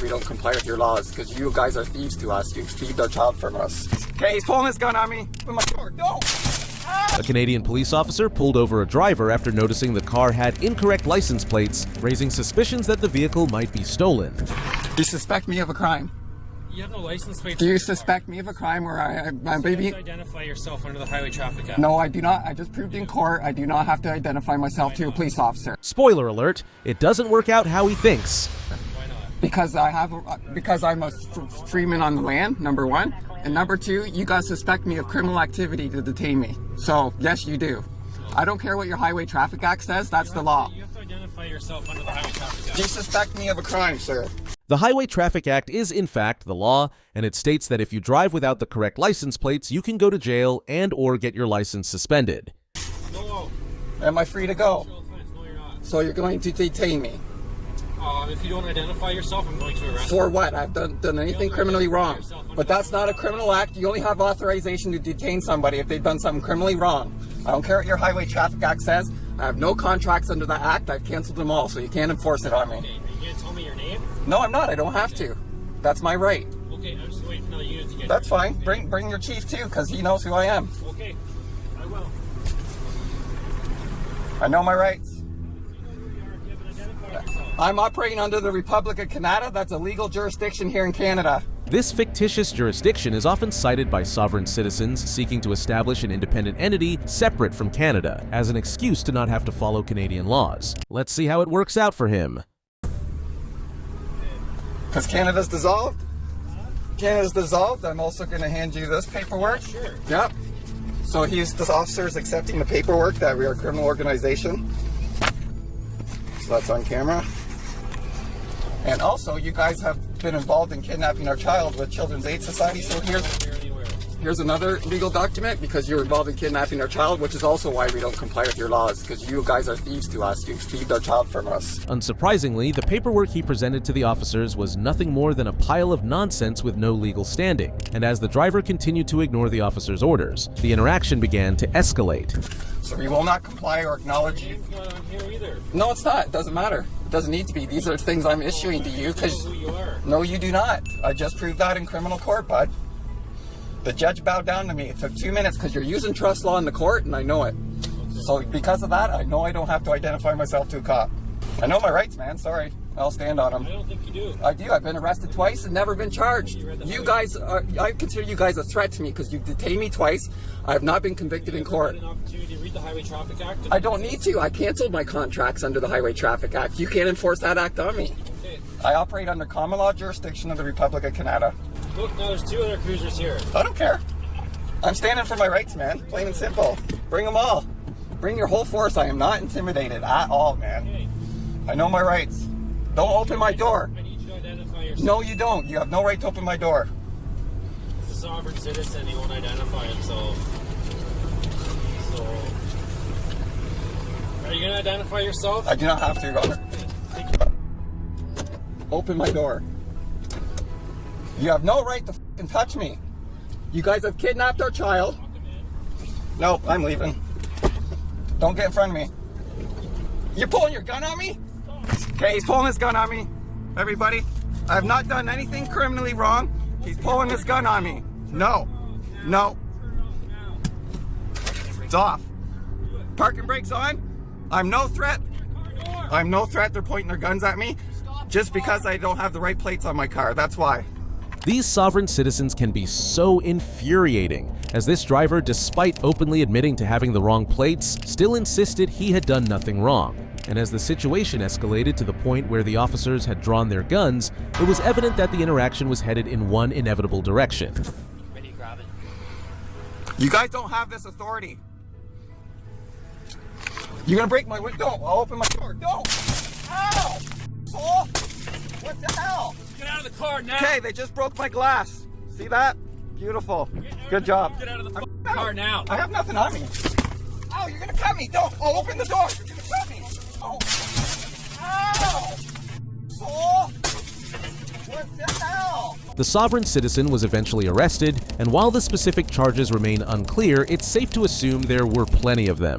we don't comply with your laws because you guys are thieves to us. You thieved our child from us. Okay, he's pulling his gun on me. Open my door. Don't! A Canadian police officer pulled over a driver after noticing the car had incorrect license plates, raising suspicions that the vehicle might be stolen. Do you suspect me of a crime? You have no license plate. Do you suspect me of a crime where my baby... You have to identify yourself under the Highway Traffic Act. No, I do not. I just proved in court I do not have to identify myself to a police officer. Spoiler alert, it doesn't work out how he thinks. Why not? Because I'm a freeman on the land, number one. And number two, you guys suspect me of criminal activity to detain me. So, yes, you do. I don't care what your Highway Traffic Act says, that's the law. You have to identify yourself under the Highway Traffic Act. Do you suspect me of a crime, sir? The Highway Traffic Act is in fact the law, and it states that if you drive without the correct license plates, you can go to jail and or get your license suspended. No. Am I free to go? No, you're not. So you're going to detain me? If you don't identify yourself, I'm going to arrest you. For what? I've done anything criminally wrong. But that's not a criminal act. You only have authorization to detain somebody if they've done something criminally wrong. I don't care what your Highway Traffic Act says. I have no contracts under the act. I've canceled them all, so you can't enforce it on me. Okay, are you going to tell me your name? No, I'm not. I don't have to. That's my right. Okay, I'm just waiting for another unit to get That's fine. Bring your chief too, because he knows who I am. Okay, I will. I know my rights. You know who you are. You haven't identified yourself. I'm operating under the Republic of Kanata. That's a legal jurisdiction here in Canada. This fictitious jurisdiction is often cited by sovereign citizens seeking to establish an independent entity separate from Canada as an excuse to not have to follow Canadian laws. Let's see how it works out for him. Because Canada's dissolved? Canada's dissolved. I'm also going to hand you this paperwork. Sure. Yep. So this officer is accepting the paperwork that we are a criminal organization. So that's on camera. And also, you guys have been involved in kidnapping our child with Children's Aid Society. So here's another legal document because you're involved in kidnapping our child, which is also why we don't comply with your laws, because you guys are thieves to us. You've thieved our child from us. Unsurprisingly, the paperwork he presented to the officers was nothing more than a pile of nonsense with no legal standing. And as the driver continued to ignore the officers' orders, the interaction began to escalate. So we will not comply or acknowledge you. It's not on here either. No, it's not. It doesn't matter. It doesn't need to be. These are things I'm issuing to you because... Who you are. No, you do not. I just proved that in criminal court, bud. The judge bowed down to me. It took 2 minutes because you're using trust law in the court, and I know it. So because of that, I know I don't have to identify myself to a cop. I know my rights, man. Sorry. I'll stand on them. I don't think you do. I do. I've been arrested twice and never been charged. You guys are... I consider you guys a threat to me because you've detained me twice. I have not been convicted in court. You had an opportunity to read the Highway Traffic Act? I don't need to. I canceled my contracts under the Highway Traffic Act. You can't enforce that act on me. Okay. I operate under common law jurisdiction of the Republic of Kanata. Look, now there's 2 other cruisers here. I don't care. I'm standing for my rights, man. Plain and simple. Bring them all. Bring your whole force. I am not intimidated at all, man. Okay. I know my rights. Don't open my door. I need you to identify yourself. No, you don't. You have no right to open my door. He's a sovereign citizen. He won't identify himself. So, are you going to identify yourself? I do not have to, Your Honor. Open my door. You have no right to f***ing touch me. You guys have kidnapped our child. Nope, I'm leaving. Don't get in front of me. You're pulling your gun on me? Okay, he's pulling his gun on me. Everybody, I have not done anything criminally wrong. He's pulling his gun on me. No. No. It's off. Parking brakes on. I'm no threat. I'm no threat. They're pointing their guns at me just because I don't have the right plates on my car. That's why. These sovereign citizens can be so infuriating, as this driver, despite openly admitting to having the wrong plates, still insisted he had done nothing wrong. And as the situation escalated to the point where the officers had drawn their guns, it was evident that the interaction was headed in one inevitable direction. Ready, grab it. You guys don't have this authority. You're gonna break my window. I'll open my door. Don't! Ow! Oh! What the hell? Get out of the car now! Okay, they just broke my glass. See that? Beautiful. Good job. Get out of the car now! I have nothing on me. Oh, you're gonna cut me. Don't. Oh, open the door. You're gonna cut me. Oh. Ow! Oh! What the hell? The sovereign citizen was eventually arrested, and while the specific charges remain unclear, it's safe to assume there were plenty of them.